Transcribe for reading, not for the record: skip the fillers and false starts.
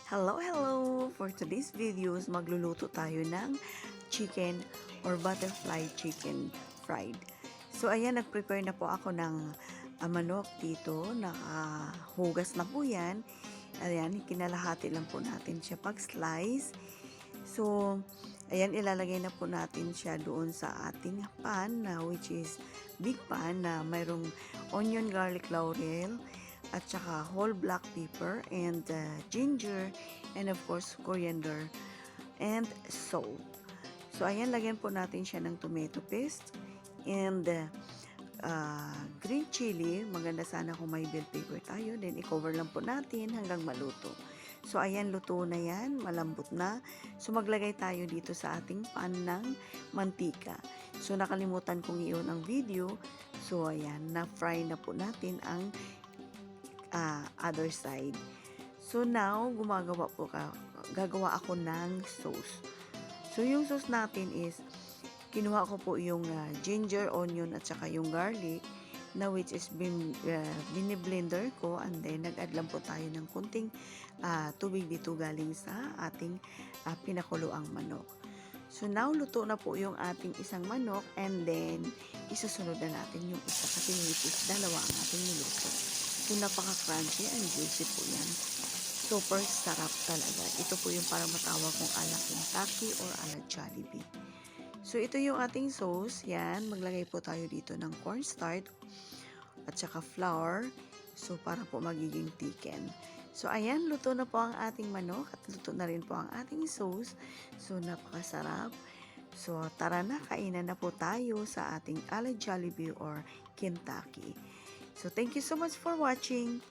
Hello, hello! For today's videos, magluluto tayo ng chicken or butterfly chicken fried. So, ayan, nag-prepare na po ako ng manok dito. Nakahugas na po yan. Ayan, kinalahati lang po natin siya pag-slice. So, ayan, ilalagay na po natin siya doon sa ating pan, which is big pan na mayroong onion, garlic, laurel, at saka whole black pepper and ginger and of course coriander and salt. So ayan, lagyan po natin siya ng tomato paste and green chili. Maganda sana kung may bell pepper tayo, then i-cover lang po natin hanggang maluto. So ayan, luto na yan, malambot na. So maglagay tayo dito sa ating pan ng mantika. So nakalimutan kong i-on ang video. So ayan, na-fry na po natin ang other side. So now, gagawa ako ng sauce. So yung sauce natin is, kinuha ko po yung ginger, onion, at saka yung garlic, na which is biniblender ko, and then nag-add lang po tayo ng kunting tubig dito galing sa ating pinakuloang manok. So now, luto na po yung ating isang manok, and then isusunod na natin yung isa kasi which dalawa ang ating niluto. So, napaka-crunchy and juicy po yan. Super sarap talaga. Ito po yung para matawag kong ala Kentucky or ala Jollibee. So, ito yung ating sauce. Yan. Maglagay po tayo dito ng cornstarch at saka flour. So, para po magiging thicken. So, ayan. Luto na po ang ating manok at luto na rin po ang ating sauce. So, napakasarap. So, tara na. Kainan na po tayo sa ating ala Jollibee or Kentucky. So, thank you so much for watching.